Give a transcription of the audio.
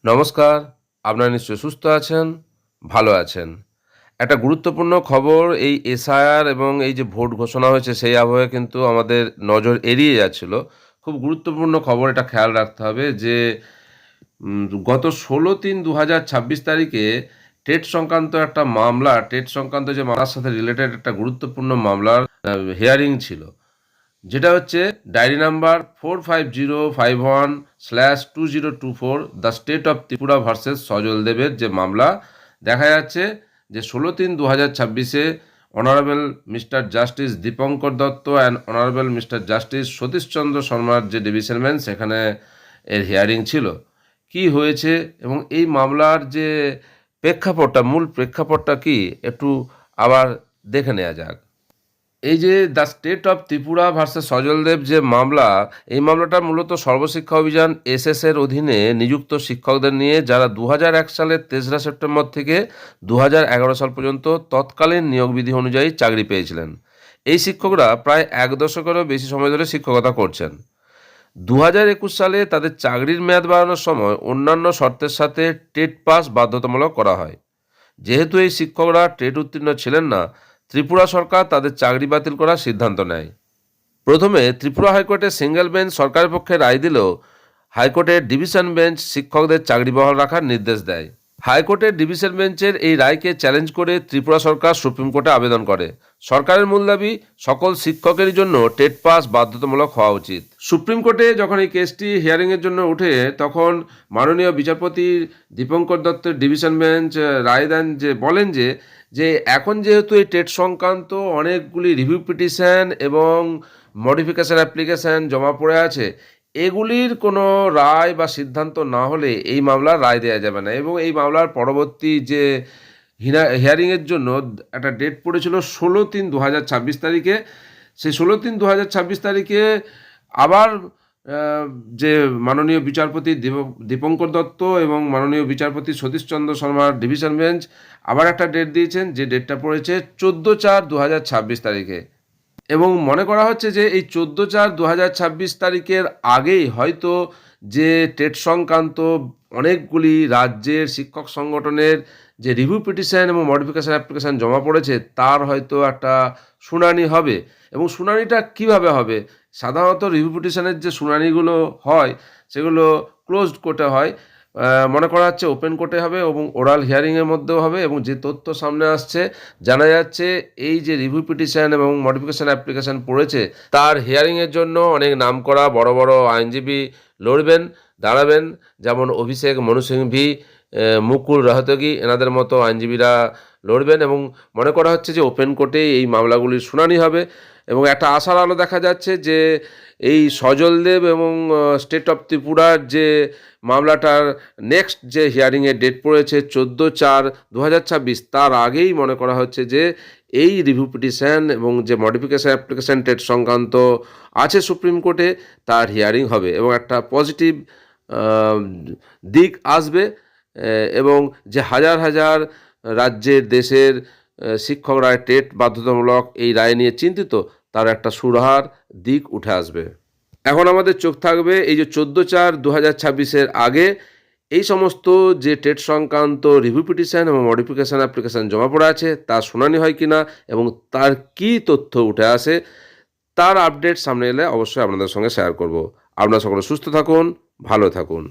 নমস্কার, আপনারা নিশ্চয়ই সুস্থ আছেন, ভালো আছেন। একটা গুরুত্বপূর্ণ খবর এই এসআইআর এবং এই যে ভোট ঘোষণা হয়েছে সেই আবহে কিন্তু আমাদের নজর এড়িয়ে যাচ্ছিল। খুব গুরুত্বপূর্ণ খবর, এটা খেয়াল রাখতে হবে যে গত ১৬/৩/২০২৬ তারিখে টেট সংক্রান্ত যে মামলার সাথে রিলেটেড একটা গুরুত্বপূর্ণ মামলার হিয়ারিং ছিল। যেটা হচ্ছে diary number 45051/2024 the state of Tripura versus Sajal দেবের যে মামলা। দেখা যাচ্ছে যে ১৬/৩/২০২৬-এ honourable mister justice Dipankar Datta and honourable mister justice Satishchandra শর্মার যে ডিভিশন বেঞ্চ, সেখানে এর হিয়ারিং ছিল। কি হয়েছে এবং এই মামলার যে মূল প্রেক্ষাপটটা কি, একটু আবার দেখে নেওয়া যাক। এই যে the state of Tripura versus Sajaldeb যে মামলা, এই মামলাটা মূলত সর্বশিক্ষা অভিযান এর অধীনে নিযুক্ত শিক্ষকদের নিয়ে, যারা ২০০১ সালের ৩রা সেপ্টেম্বর থেকে ২০১১ সাল পর্যন্ত তৎকালীন নিয়োগ বিধি অনুযায়ী চাকরি পেয়েছিলেন। এই শিক্ষকরা প্রায় ১ দশকেরও বেশি সময় ধরে শিক্ষকতা করছেন। ২০২১ সালে তাদের চাকরির মেয়াদ বাড়ানোর সময় অন্যান্য শর্তের সাথে টেট পাস বাধ্যতামূলক করা হয়। যেহেতু এই শিক্ষকরা টেট উত্তীর্ণ ছিলেন না, ত্রিপুরা সরকার তাদের চাকরি বাতিল করার সিদ্ধান্ত নেয়। প্রথমে ত্রিপুরা হাইকোর্টের সিঙ্গেল বেঞ্চ সরকারের পক্ষে রায় দিলেও হাইকোর্টের ডিভিশন বেঞ্চ শিক্ষকদের চাকরি বহাল রাখার নির্দেশ দেয়। হাইকোর্টের ডিভিশন বেঞ্চের এই রায়কে চ্যালেঞ্জ করে ত্রিপুরা সরকার সুপ্রিম কোর্টে আবেদন করে। সরকারের মূল দাবি, সকল শিক্ষকের জন্য টেট পাস বাধ্যতামূলক হওয়া উচিত। সুপ্রিম কোর্টে যখন এই কেসটি হিয়ারিংয়ের জন্য ওঠে, তখন মাননীয় বিচারপতি দীপঙ্কর দত্তের ডিভিশন বেঞ্চ রায় দেন, যে বলেন যে এখন যেহেতু এই টেট সংক্রান্ত অনেকগুলি রিভিউ পিটিশন এবং মডিফিকেশন অ্যাপ্লিকেশন জমা পড়ে আছে, এগুলির কোনো রায় বা সিদ্ধান্ত না হলে এই মামলার রায় দেওয়া যাবে না। এবং এই মামলার পরবর্তী যে হিয়ারিংয়ের জন্য একটা ডেট পড়েছিল ১৬/৩/২০২৬ তারিখে। সেই ১৬/৩/২০২৬ তারিখে আবার যে মাননীয় বিচারপতি দীপঙ্কর দত্ত এবং মাননীয় বিচারপতি সতীশচন্দ্র শর্মার ডিভিশন বেঞ্চ আবার একটা ডেট দিয়েছেন, যে ডেটটা পড়েছে ১৪/৪/২০২৬ তারিখে। এবং মনে করা হচ্ছে যে এই ১৪/৪/২০২৬ তারিখের আগেই হয়তো যে টেট সংক্রান্ত অনেকগুলি রাজ্যের শিক্ষক সংগঠনের যে রিভিউ পিটিশন এবং মডিফিকেশন অ্যাপ্লিকেশান জমা পড়েছে, তার হয়তো একটা শুনানি হবে। এবং শুনানিটা কিভাবে হবে? সাধারণত রিভিউ পিটিশনের যে শুনানিগুলো হয়, সেগুলো ক্লোজড কোর্টে হয়। মনে করা হচ্ছে ওপেন কোর্টে হবে এবং ওরাল হিয়ারিংয়ের মধ্যেও হবে। এবং যে তথ্য সামনে আসছে, জানা যাচ্ছে এই যে রিভিউ পিটিশন এবং মডিফিকেশন অ্যাপ্লিকেশান পড়েছে, তার হিয়ারিংয়ের জন্য অনেক নামকরা বড় বড় আইনজীবী দাঁড়াবেন, যেমন অভিষেক মনু সিংভি, মুকুল রহতগি, এনাদের মতো আইনজীবীরা লড়বেন। এবং মনে করা হচ্ছে যে ওপেন কোর্টে এই মামলাগুলির শুনানি হবে। এবং একটা আশার আলো দেখা যাচ্ছে যে এই সজলদেব এবং স্টেট অফ ত্রিপুরার যে মামলাটার নেক্সট যে হিয়ারিংয়ের ডেট পড়েছে ১৪/৪/২০২৬, তার আগেই মনে করা হচ্ছে যে এই রিভিউ পিটিশন এবং যে মডিফিকেশন অ্যাপ্লিকেশন টেট সংক্রান্ত আছে সুপ্রিম কোর্টে, তার হিয়ারিং হবে এবং একটা পজিটিভ দিক আসবে। এবং যে হাজার হাজার রাজ্যের দেশের শিক্ষকরা টেট বাধ্যতামূলক এই রায় নিয়ে চিন্তিত, তার একটা সুরাহার দিক উঠে আসবে। এখন আমাদের চোখ থাকবে এই যে ১৪/৪/২০২৬-এর আগে এই সমস্ত যে টেট সংক্রান্ত রিভিউ পিটিশন এবং মডিফিকেশান অ্যাপ্লিকেশান জমা পড়ে আছে, তার শুনানি হয় কিনা এবং তার কী তথ্য উঠে আসে, তার আপডেট সামনে এলে অবশ্যই আপনাদের সঙ্গে শেয়ার করব। আপনারা সকলে সুস্থ থাকুন, ভালো থাকুন।